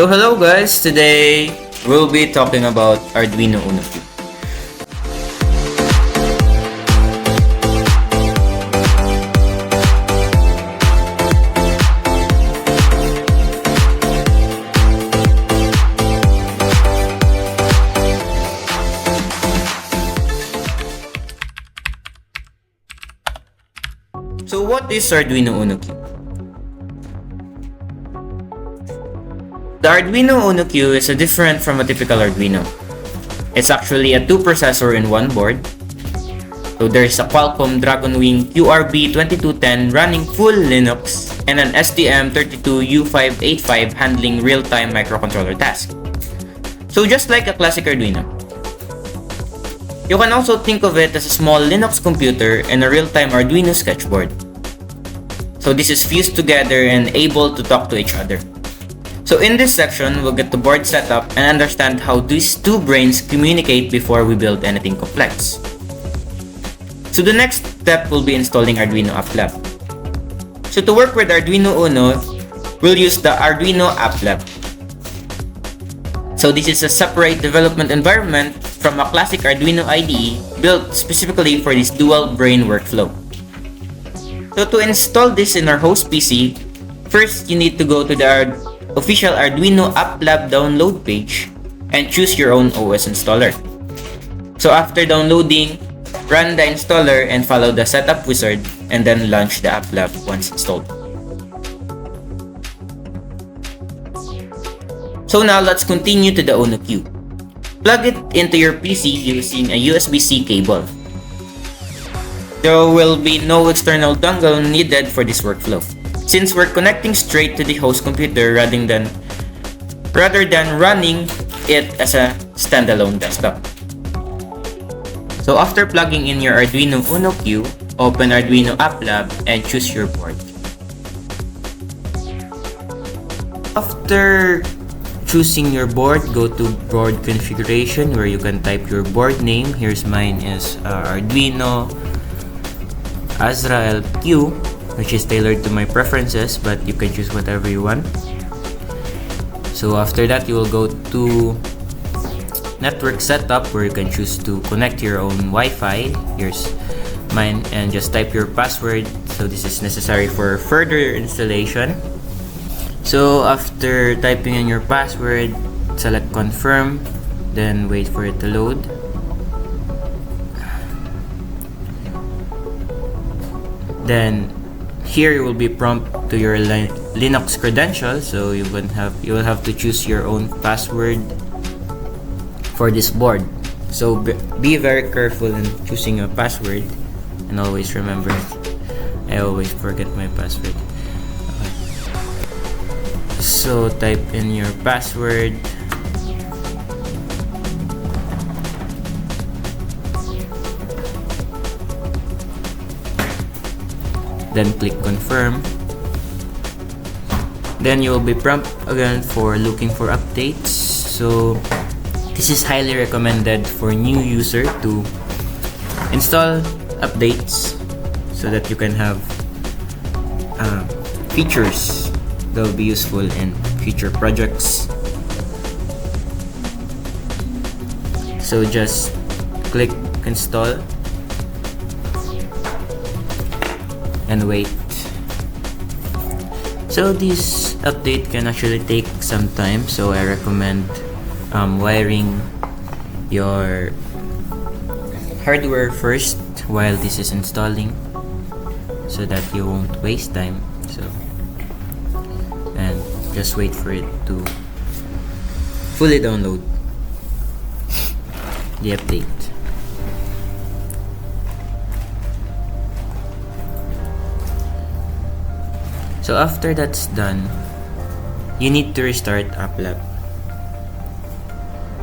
So hello guys, today we'll be talking about Arduino UNO Q. So what is Arduino UNO Q? The Arduino UNO Q is different from a typical Arduino. It's actually a 2-processor in one board. So there's a Qualcomm Dragonwing QRB2210 running full Linux and an STM32U585 handling real-time microcontroller tasks. So just like a classic Arduino. You can also think of it as a small Linux computer and a real-time Arduino sketchboard. So this is fused together and able to talk to each other. So in this section, we'll get the board set up and understand how these two brains communicate before we build anything complex. So the next step will be installing Arduino App Lab. So to work with Arduino Uno, we'll use the Arduino App Lab. So this is a separate development environment from a classic Arduino IDE built specifically for this dual brain workflow. So to install this in our host PC, first you need to go to the official Arduino App Lab download page and choose your own OS installer. So after downloading, run the installer and follow the setup wizard and then launch the App Lab once installed. So now let's continue to the UNO Q. Plug it into your PC using a USB-C cable. There will be no external dongle needed for this workflow, since we're connecting straight to the host computer rather than running it as a standalone desktop. So after plugging in your Arduino UNO Q, open Arduino App Lab and choose your board. After choosing your board, go to board configuration where you can type your board name. Here's mine is Arduino Azrael Q, which is tailored to my preferences, but you can choose whatever you want. So after that, you will go to network setup where you can choose to connect your own Wi-Fi. Here's mine, and just type your password. So this is necessary for further installation. So after typing in your password, select confirm, then wait for it to load. Then here you will be prompted to your Linux credentials, so you will have to choose your own password for this board. So be very careful in choosing a password, and always remember, I always forget my password. Okay. So type in your password. Then click confirm. Then you will be prompted again for looking for updates. So this is highly recommended for new user to install updates so that you can have features that will be useful in future projects. So just click install and wait. So this update can actually take some time, so I recommend wiring your hardware first while this is installing, so that you won't waste time. So, and just wait for it to fully download the update. So after that's done, you need to restart App Lab.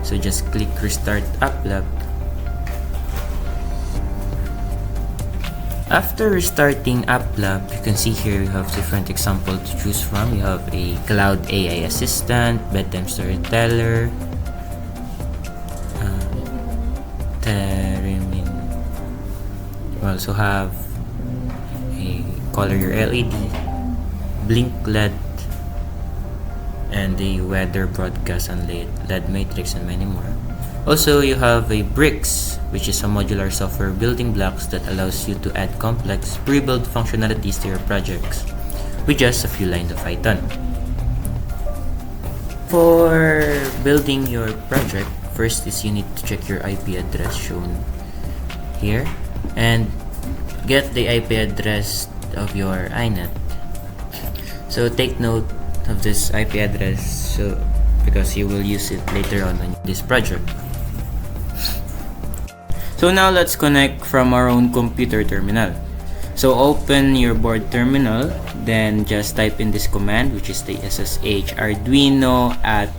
So just click Restart App Lab. After restarting App Lab, you can see here you have different examples to choose from. You have a Cloud AI Assistant, Bedtime Storyteller, you also have a Color Your LED, blink LED, and the weather broadcast on LED matrix, and many more. Also, you have a bricks, which is a modular software building blocks that allows you to add complex pre-built functionalities to your projects with just a few lines of Python. For building your project, first is you need to check your IP address shown here and get the IP address of your iNet. So take note of this IP address because you will use it later on this project. So now let's connect from our own computer terminal. So open your board terminal, then just type in this command, which is the SSH Arduino at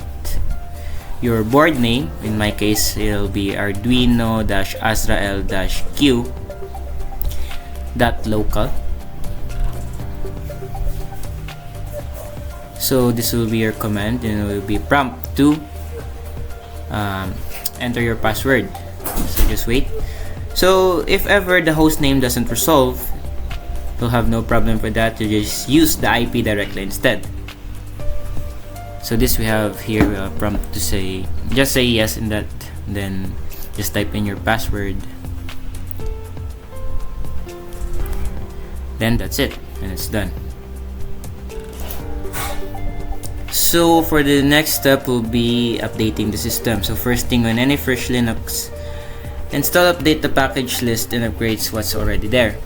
your board name. In my case, it'll be Arduino-Azrael-Q .local. So this will be your command, and it will be prompt to enter your password. So just wait. So if ever the host name doesn't resolve, you'll have no problem for that. You just use the IP directly instead. So this we have here a prompt to say, just say yes in that, then just type in your password. Then that's it, and it's done. So for the next step will be updating the system. So first thing, on any fresh Linux, install update the package list and upgrades what's already there.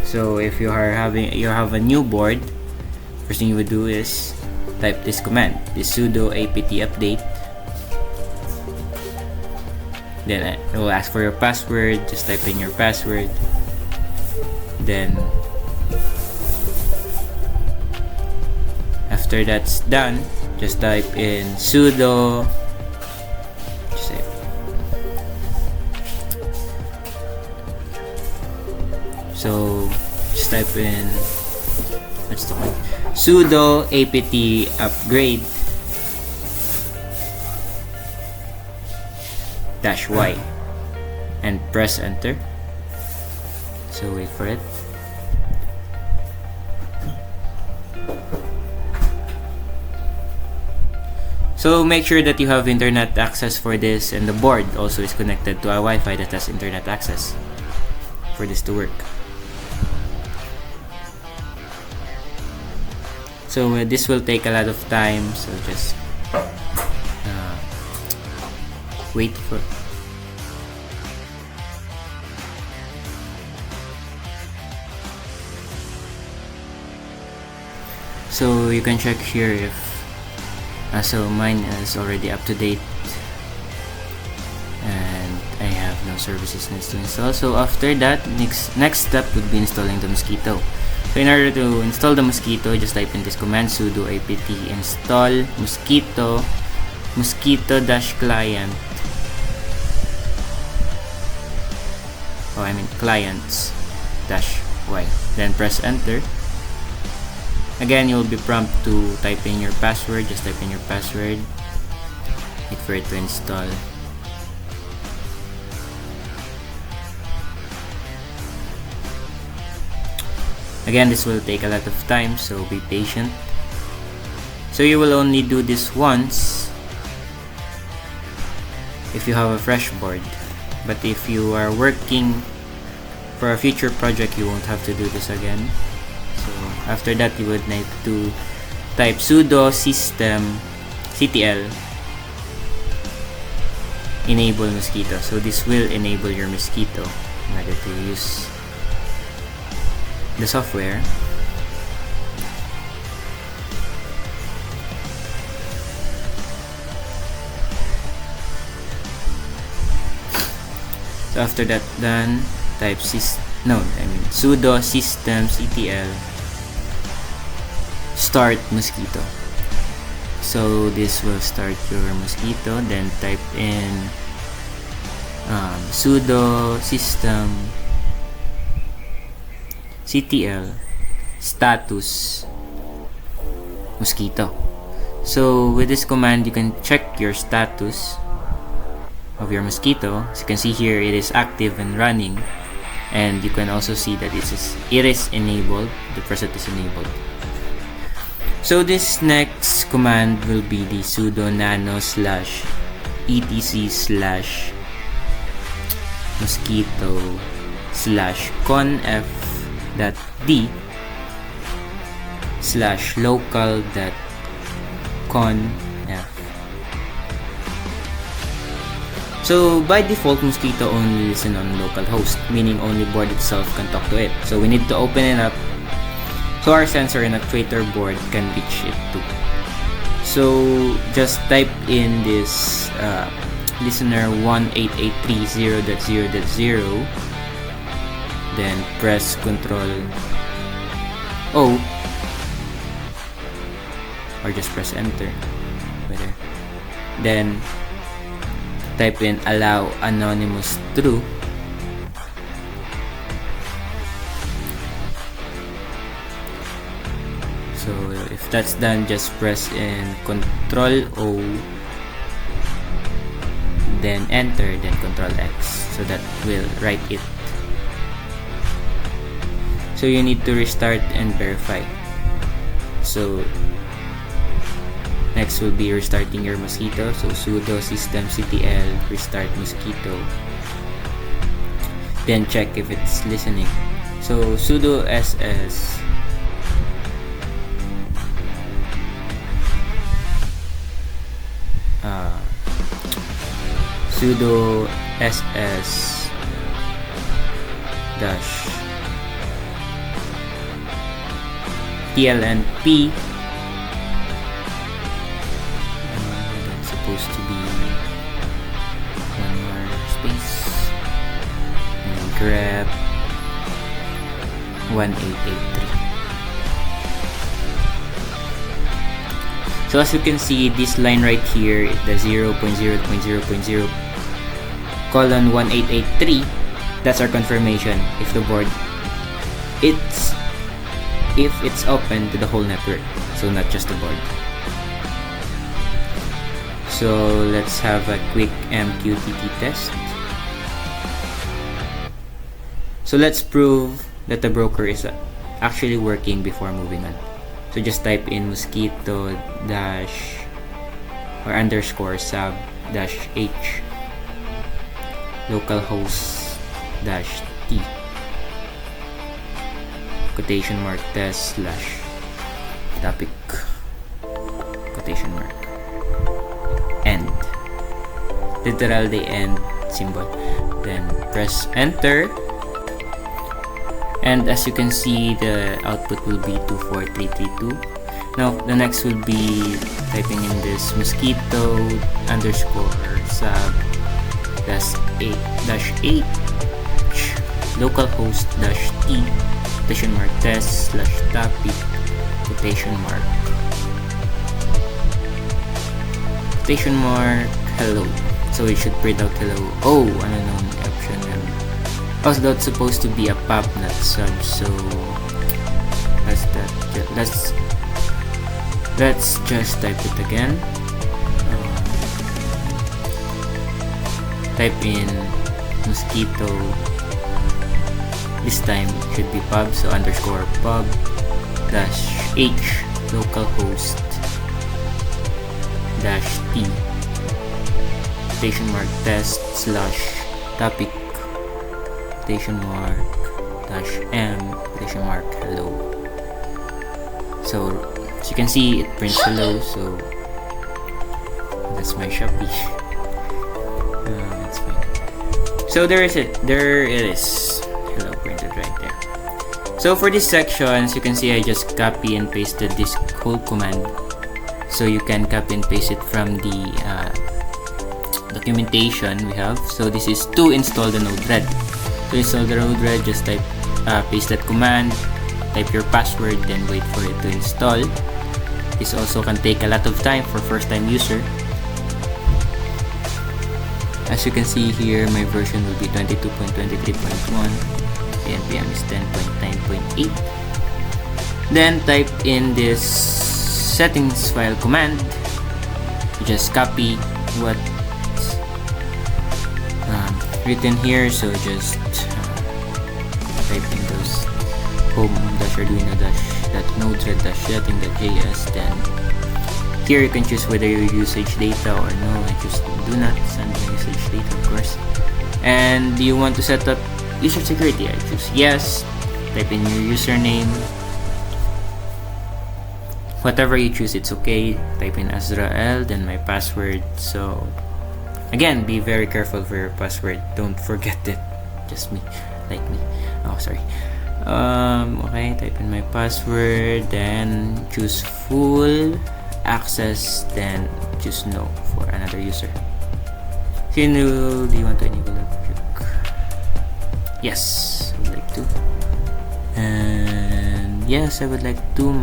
So if you have a new board, first thing you would do is type this command, the sudo apt update. Then it will ask for your password. Just type in your password. Then after that's done, just type in sudo type in sudo apt upgrade -y and press enter. So wait for it. So make sure that you have internet access for this, and the board also is connected to a Wi-Fi that has internet access for this to work. So this will take a lot of time, so just wait for. So you can check here if so mine is already up to date and I have no services needs to install. So after that, next step would be installing the Mosquitto. So in order to install the Mosquitto, just type in this command, sudo apt install Mosquitto client clients-y, then press enter. Again, you'll be prompted to type in your password. Just type in your password, wait for it to install. Again, this will take a lot of time, so be patient. So you will only do this once if you have a fresh board, but if you are working for a future project, you won't have to do this again. So after that, you would need to type sudo systemctl enable Mosquitto. So this will enable your Mosquitto in order to use the software. So after that done, type sudo systemctl start Mosquitto. So this will start your Mosquitto. Then type in sudo systemctl status Mosquitto. So with this command, you can check your status of your Mosquitto. As you can see here, it is active and running, and you can also see that it is enabled. The preset is enabled. So this next command will be the sudo nano slash etc slash mosquito slash conf dot d slash local dot conf. So by default, Mosquitto only listen on localhost, meaning only board itself can talk to it. So we need to open it up so our sensor and actuator board can reach it too. So just type in this listener 18830.0.0, then press Ctrl O, or just press enter. Then type in allow anonymous true. So if that's done, just press in Ctrl O, then enter, then Ctrl X, so that will write it. So you need to restart and verify. So next will be restarting your Mosquitto. So sudo systemctl restart Mosquitto, then check if it's listening. So sudo ss sudo ss dash tlnp, that's supposed to be one more space, and grab 1883. So as you can see, this line right here, the 0.0.0.0 colon 1883, that's our confirmation if the board if it's open to the whole network, so not just the board. So let's have a quick MQTT test. So let's prove that the broker is actually working before moving on. So just type in mosquitto dash or underscore sub dash h localhost dash t quotation mark test slash topic quotation mark end, literal the end symbol, then press enter, and as you can see, the output will be 24332. Now the next will be typing in this mosquitto underscore sub dash h localhost dash t quotation mark test slash topic quotation mark hello. So it should print out hello. Oh, unknown option. Also, that's supposed to be a pop, not sub. So that's that. Let's just type it again. Type in mosquitto. This time it should be pub, so underscore pub dash h localhost dash t quotation mark test slash topic quotation mark dash m quotation mark hello. So as you can see, it prints hello. So that's my Shopee. That's fine. So there it is. Hello printed right there. So for this section, as you can see, I just copy and pasted this whole command. So you can copy and paste it from the documentation we have. So this is to install the Node-RED. To install the Node-RED, just type paste that command, type your password, then wait for it to install. This also can take a lot of time for first-time user. As you can see here, my version will be 22.23.1. The npm is 10.9.8. Then type in this settings file command. You just copy what's written here. So just type in those home-arduino .node-setting.js. Then here you can choose whether you usage data or no. I choose do not send my usage data, of course. And do you want to set up user security? I choose yes. Type in your username. Whatever you choose, it's okay. Type in Azrael, then my password. So again, be very careful for your password. Don't forget it. Just me, like me. Oh, sorry. Okay, type in my password, then choose full access, then choose no for another user. Do you want to enable that? Yes, I would like to. And yes, I would like to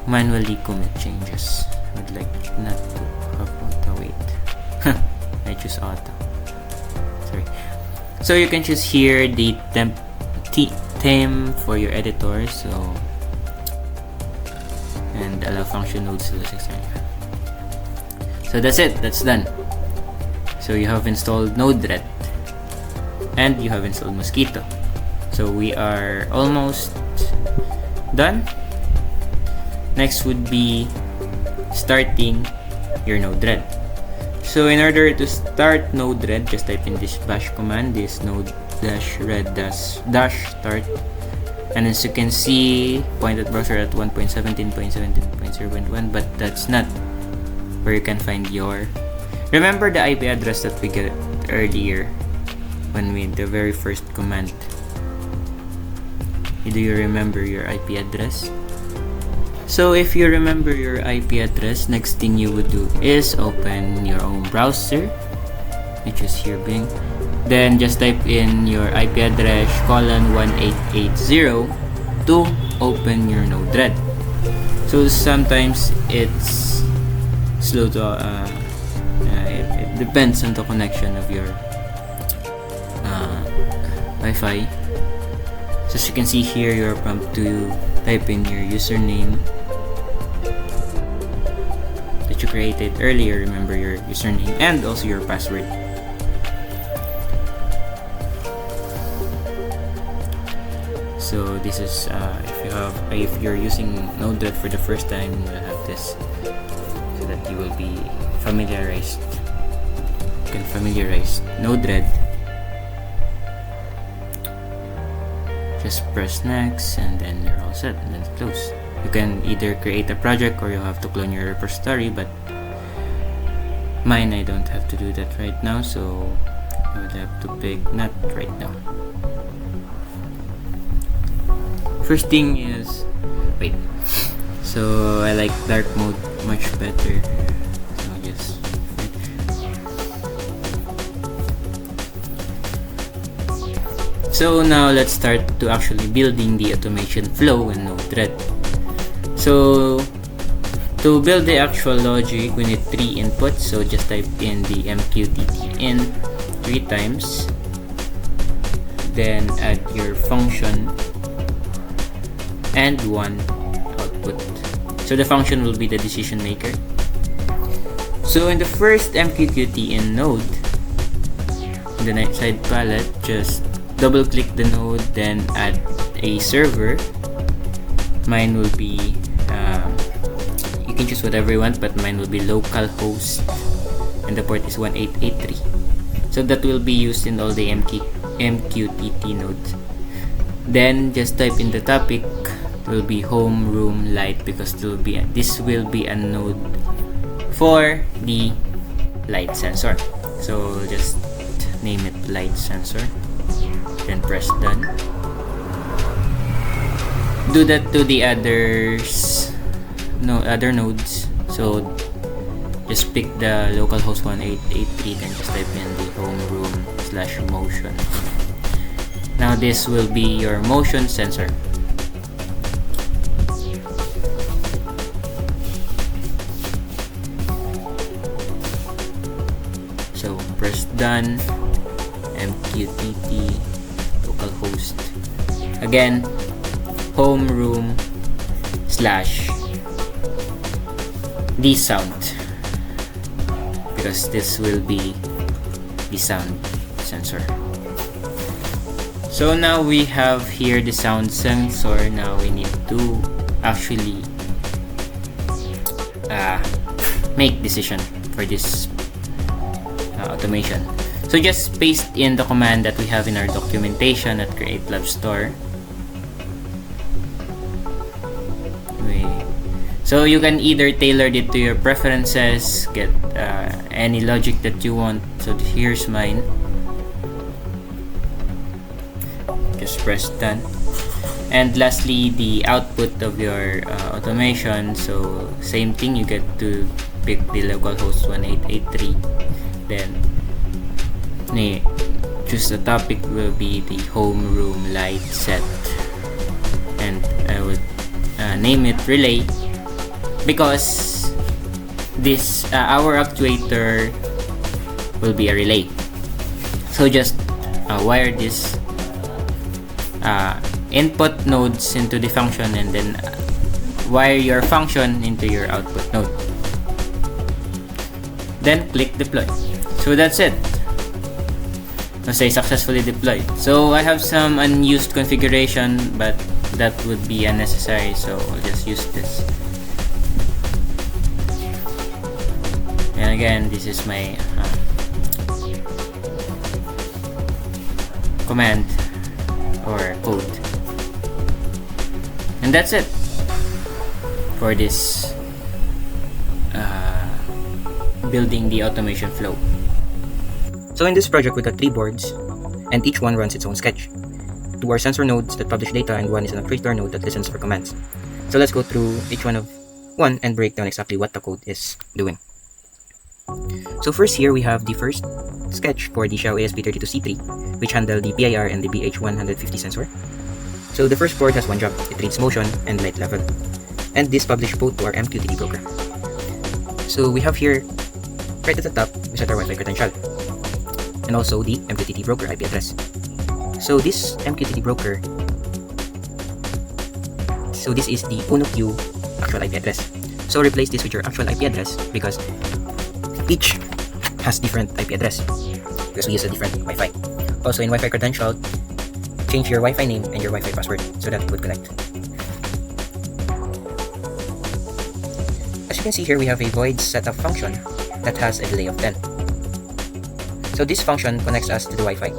manually commit changes. I would like not to have auto. Wait. I choose auto. Sorry. So you can choose here the theme for your editor. So and allow function nodes to the system. So that's it. That's done. So you have installed Node-RED and you have installed Mosquitto. So we are almost done. Next would be starting your Node-RED. So in order to start Node-RED, just type in this bash command, this node-red-start, and as you can see, pointed browser at 1.17.17.0.1, but that's not where you can find your. Remember the IP address that we got earlier when we the very first command. Do you remember your IP address? So if you remember your IP address, next thing you would do is open your own browser, which is here Bing. Then just type in your IP address :1880 to open your Node-RED. So sometimes it's slow to it depends on the connection of your Wi-Fi. So as you can see here, you're prompted to type in your username that you created earlier. Remember your username and also your password. So this is if you're using Node-RED for the first time, you will have this so that you will be familiarized. You can familiarize Node-RED. Just press next and then you're all set, and then close. You can either create a project or you have to clone your repository, but mine I don't have to do that right now, so I would have to pick not right now. First thing is wait. So I like dark mode much better. So just so now let's start to actually building the automation flow in Node-RED. So to build the actual logic, we need 3 inputs. So just type in the MQTT in 3 times, then add your function and 1 output. So the function will be the decision maker. So in the first MQTT in Node, in the right side palette, just double click the node, then add a server. Mine will be you can choose whatever you want, but mine will be localhost and the port is 1883. So that will be used in all the MQTT nodes. Then just type in the topic. It will be home, room, light, because this will be a node for the light sensor. So just name it light sensor, then press done. Do that to the other nodes. So just pick the localhost 1883, then just type in the home room / motion. Now this will be your motion sensor. So press done. MQTT localhost. Again, home room / the sound, because this will be the sound sensor. So now we have here the sound sensor. Now we need to actually make decision for this automation. So just paste in the command that we have in our documentation at Create Lab Store. So you can either tailor it to your preferences, get any logic that you want. So here's mine. Just press done. And lastly, the output of your automation. So same thing, you get to pick the localhost 1883. Then choose the topic will be the homeroom light set, and I would name it relay, because this our actuator will be a relay. So just wire this input nodes into the function, and then wire your function into your output node. Then click deploy. So that's it. Let's say successfully deployed. So I have some unused configuration, but that would be unnecessary, so I'll just use this. And again, this is my command or code. And that's it for this building the automation flow. So in this project, we got 3 boards, and each one runs its own sketch. 2 are sensor nodes that publish data, and 1 is an actuator node that listens for commands. So let's go through each one and break down exactly what the code is doing. So first here we have the first sketch for the XIAO ESP32C3, which handle the PIR and the BH150 sensor. So the first board has one job: it reads motion and light level, and this publish both to our MQTT broker. So we have here, right at the top, we set our Wi-Fi credential, and also the MQTT broker IP address. So this MQTT broker, so this is the UNO Q actual IP address. So replace this with your actual IP address, because each has different IP address, because we use a different Wi-Fi. Also in Wi-Fi credential, change your Wi-Fi name and your Wi-Fi password so that it would connect. As you can see here, we have a void setup function that has a delay of 10. So this function connects us to the Wi-Fi.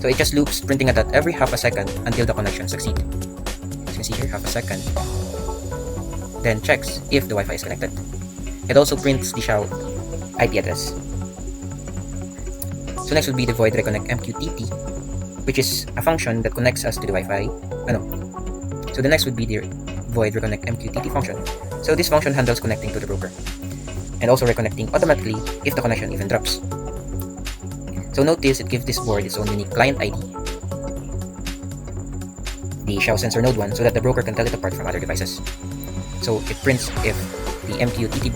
So it just loops, printing a dot every half a second until the connection succeeds. As you can see here, half a second. Then checks if the Wi-Fi is connected. It also prints the XIAO IP address. So next would be the void reconnect MQTT, which is a function that connects us to the Wi-Fi. So the next would be the void reconnect MQTT function. So this function handles connecting to the broker, and also reconnecting automatically if the connection even drops. So notice it gives this board its own unique client ID, the XIAO sensor node 1, so that the broker can tell it apart from other devices. So it prints if the MQTT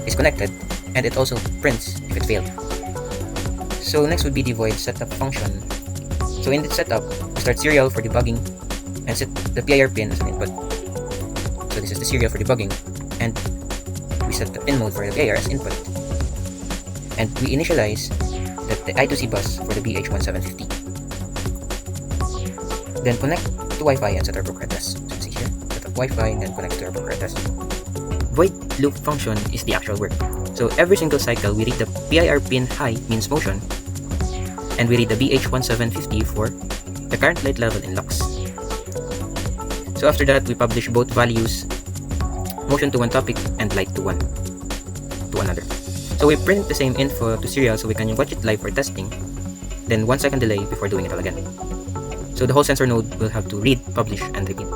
is connected, and it also prints if it failed. So next would be the void setup function. So in this setup, we start serial for debugging and set the PIR pin as an input. So this is the serial for debugging, and we set the pin mode for the PIR as input, and we initialize the I2C bus for the BH1750. Then connect to Wi-Fi and set our broker address. So you can see here, set up Wi-Fi and then connect to our broker address. Void loop function is the actual work. So every single cycle, we read the PIR pin high means motion, and we read the BH1750 for the current light level in lux. So after that, we publish both values, motion to one topic and light to another. So we print the same info to serial so we can watch it live for testing, then 1 second delay before doing it all again. So the whole sensor node will have to read, publish, and repeat.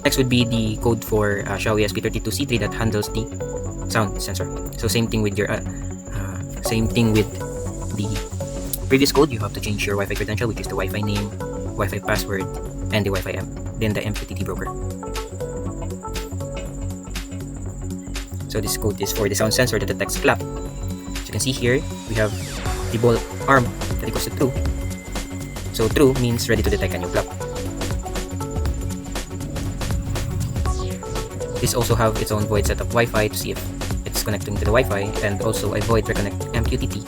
Next would be the code for XIAO ESP32C3 that handles the sound sensor. So same thing with your the previous code. You have to change your Wi-Fi credential, which is the Wi-Fi name, Wi-Fi password, and the Wi-Fi then the MQTT broker. So this code is for the sound sensor that detects clap. As you can see here, we have the ball arm that equals to true. So true means ready to detect a new clap. This also have its own void setup Wi-Fi to see if it's connecting to the Wi-Fi, and also a void reconnect MQTT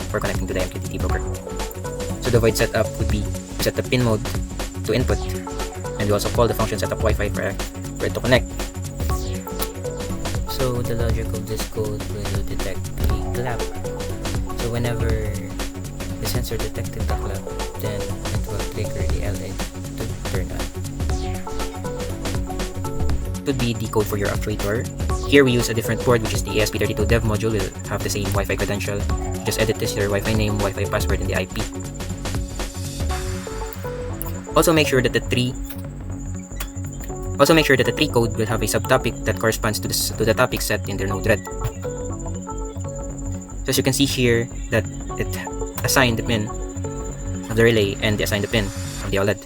for connecting to the MQTT broker. So the void setup would be set the pin mode to input, and we also call the function setup Wi-Fi for it to connect. So the logic of this code will detect a clap. So whenever the sensor detected the clap, then it will trigger the LED to turn on. It would be the code for your actuator. Here we use a different board, which is the ESP32 dev module. Will have the same Wi-Fi credential. Just edit this, your Wi-Fi name, Wi-Fi password, and the IP. Also make sure that the tree code will have a subtopic that corresponds to the topic set in their node red. So as you can see here that it assigned the pin of the relay and assigned the pin of the OLED.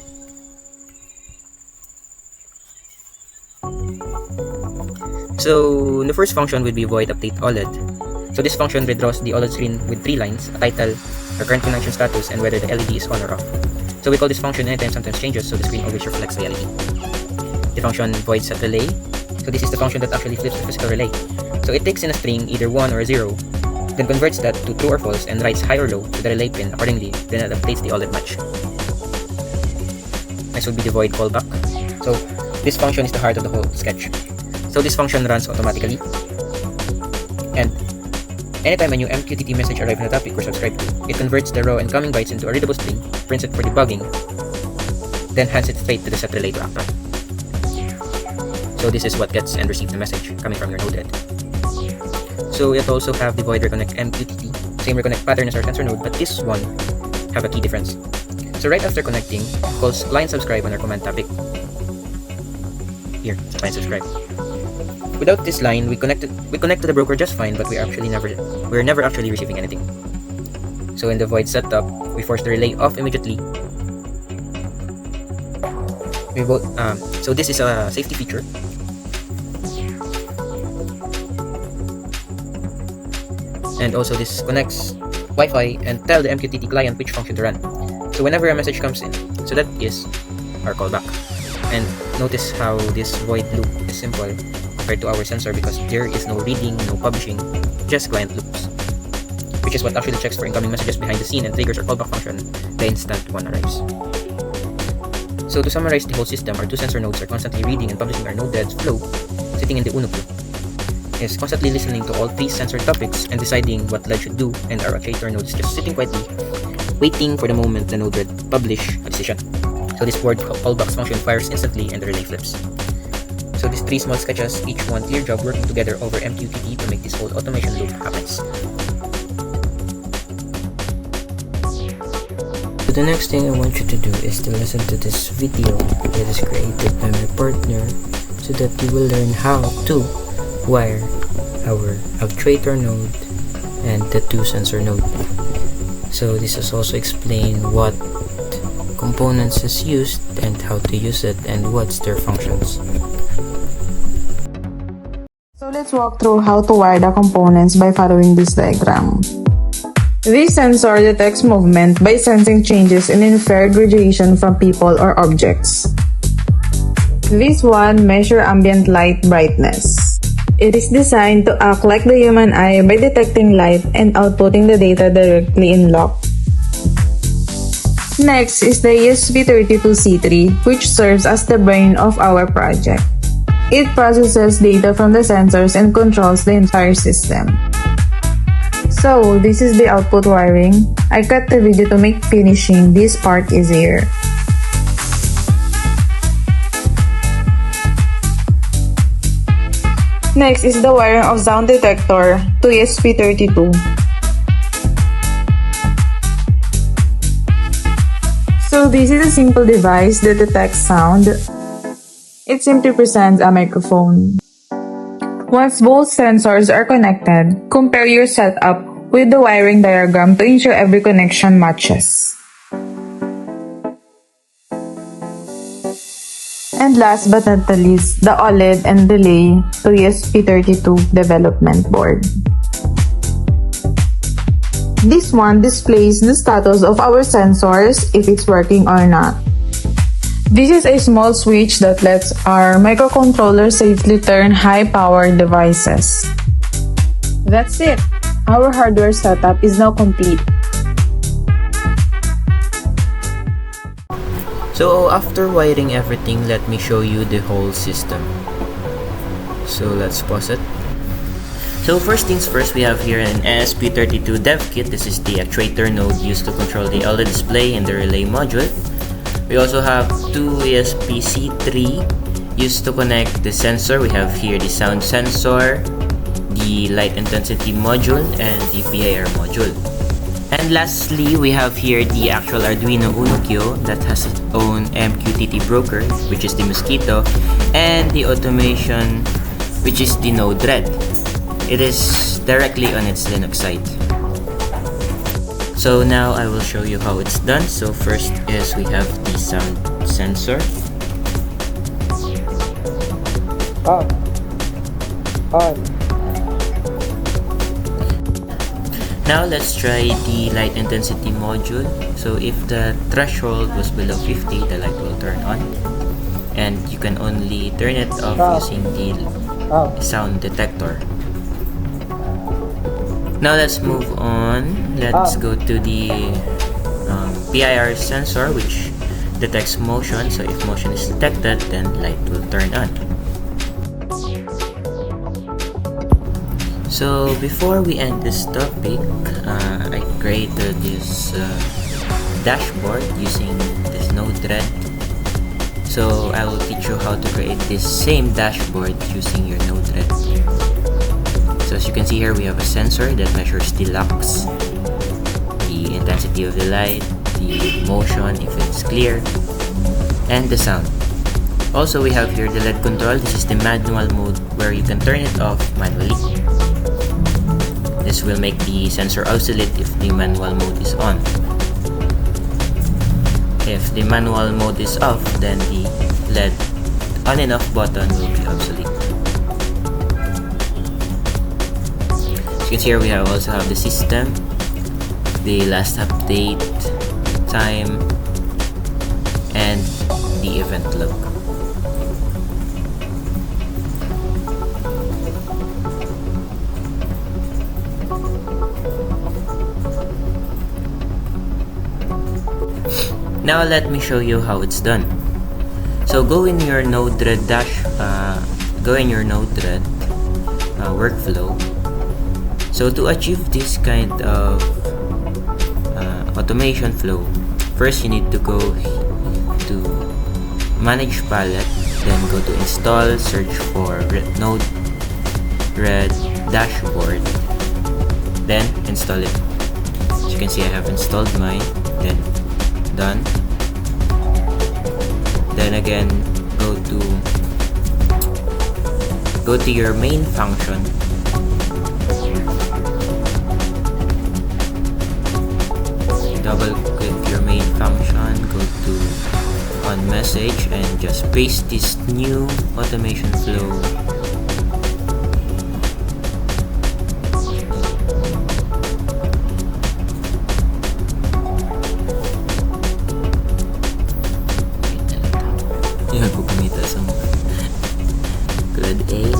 So the first function would be void update OLED. So this function redraws the OLED screen with 3 lines, a title, a current connection status, and whether the LED is on or off. So we call this function anytime sometimes changes, so the screen always reflects the LED. The function void set relay. So this is the function that actually flips the physical relay. So it takes in a string either 1 or 0, then converts that to true or false and writes high or low to the relay pin accordingly, then it updates the OLED match. Next would be the void callback. So this function is the heart of the whole sketch. So this function runs automatically, and anytime a new MQTT message arrives on the topic we're subscribed to, it converts the raw incoming bytes into a readable string, prints it for debugging, then hands it straight to the set relay to act on. So this is what gets and receives the message coming from your node red. So it also have the void reconnect MQTT, same reconnect pattern as our sensor node, but this one have a key difference. So right after connecting, it calls client subscribe on our command topic. Here, client subscribe. Without this line, we connect to the broker just fine, but we're never actually receiving anything. So in the void setup, we force the relay off immediately. So this is a safety feature. And also this connects Wi-Fi and tell the MQTT client which function to run. So whenever a message comes in, so that is our callback. And notice how this void loop is simple compared to our sensor, because there is no reading, no publishing, just client loops, which is what actually checks for incoming messages behind the scene and triggers our callback function the instant one arrives. So to summarize the whole system, our 2 sensor nodes are constantly reading and publishing our node red's flow, sitting in the UNO Q, is constantly listening to all 3 sensor topics and deciding what LED should do, and our actuator node is just sitting quietly, waiting for the moment the node red publish a decision. So this board callback function fires instantly and the relay flips. So these 3 small sketches, each one clear job working together over MQTT to make this whole automation loop happens. So the next thing I want you to do is to listen to this video that is created by my partner, so that you will learn how to wire our actuator node and the 2 sensor node. So this is also explain what components is used and how to use it and what's their functions. So let's walk through how to wire the components by following this diagram. This sensor detects movement by sensing changes in infrared radiation from people or objects. This one measures ambient light brightness. It is designed to act like the human eye by detecting light and outputting the data directly in lock. Next is the ESP32C3, which serves as the brain of our project. It processes data from the sensors and controls the entire system. So this is the output wiring. I cut the video to make finishing this part easier. Next is the wiring of sound detector to ESP32. So this is a simple device that detects sound. It simply presents a microphone. Once both sensors are connected, compare your setup with the wiring diagram to ensure every connection matches. And last but not the least, the OLED and relay to ESP32 development board. This one displays the status of our sensors, if it's working or not. This is a small switch that lets our microcontroller safely turn high-powered devices. That's it! Our hardware setup is now complete. So after wiring everything, let me show you the whole system. So let's pause it. So first things first, we have here an ESP32 dev kit. This is the actuator node used to control the OLED display and the relay module. We also have two ESP-C3 used to connect the sensor. We have here the sound sensor, the light intensity module, and the PIR module. And lastly, we have here the actual Arduino UNO Q that has its own MQTT broker, which is the Mosquitto, and the automation, which is the node red. It is directly on its Linux side. So now I will show you how it's done. So first is we have the sound sensor. On. Now let's try the light intensity module. So if the threshold was below 50, the light will turn on. And you can only turn it off using the sound detector. Now let's move on. Let's go to the PIR sensor, which detects motion. So if motion is detected, then light will turn on. So before we end this topic, I created this dashboard using this node red. So I will teach you how to create this same dashboard using your node red. So as you can see here, we have a sensor that measures the lux, the intensity of the light, the motion if it's clear, and the sound. Also, we have here the LED control. This is the manual mode where you can turn it off manually. This will make the sensor oscillate if the manual mode is on. If the manual mode is off, then the LED on and off button will be obsolete. As you can see here, we also have the system, the last update time, and the event log. Now let me show you how it's done. So go in your Node-RED workflow. So to achieve this kind of automation flow, first you need to go to manage palette, then go to install, search for Node-RED dashboard, then install it. As you can see, I have installed mine, then done. Then again, go to your main function. Double click your main function, go to on message, and just paste this new automation flow. Yan po kumita sa good AI.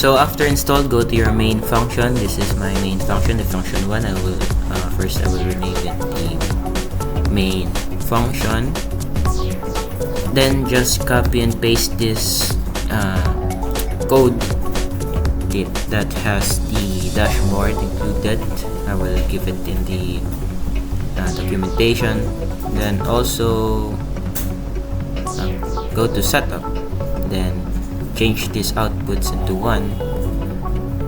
So after installed, go to your main function. This is my main function, the function 1. I will rename it the main function. Then just copy and paste this code that has the dashboard included. I will give it in the documentation. Then also go to setup, then change these outputs into 1.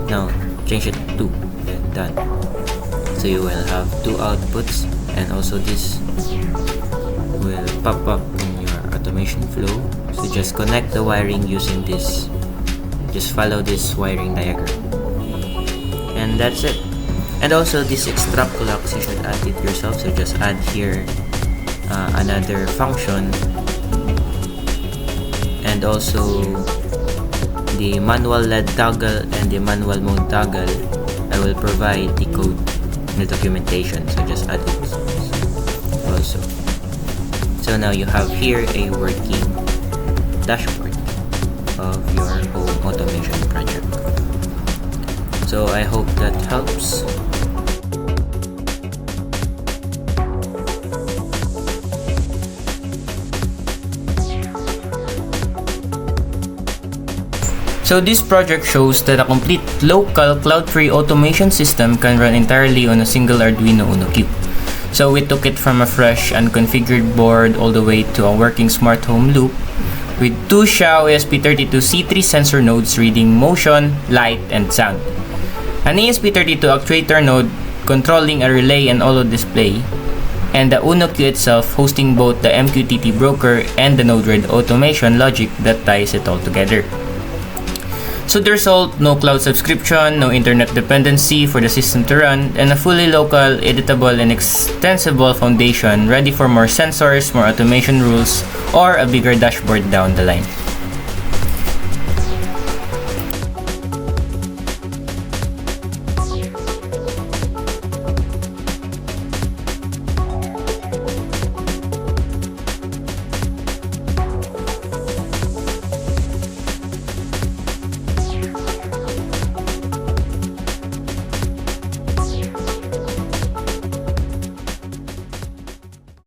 Now change it to 2, then done. So you will have 2 outputs, and also this will pop up in your automation flow. So just connect the wiring using this. Just follow this wiring diagram. And that's it. And also this extract clocks, you should add it yourself, so just add here another function, and also the manual LED toggle and the manual mode toggle. I will provide the code in the documentation, so just add it also. So now you have here a working dashboard of your home automation project. So I hope that helps. So this project shows that a complete local cloud-free automation system can run entirely on a single Arduino UNO Q. So we took it from a fresh unconfigured board all the way to a working smart home loop with two XIAO ESP32C3 sensor nodes reading motion, light, and sound. An ESP32 actuator node controlling a relay and OLED display, and the UNO Q itself hosting both the MQTT broker and the node-read automation logic that ties it all together. So the result, no cloud subscription, no internet dependency for the system to run, and a fully local, editable, and extensible foundation ready for more sensors, more automation rules, or a bigger dashboard down the line.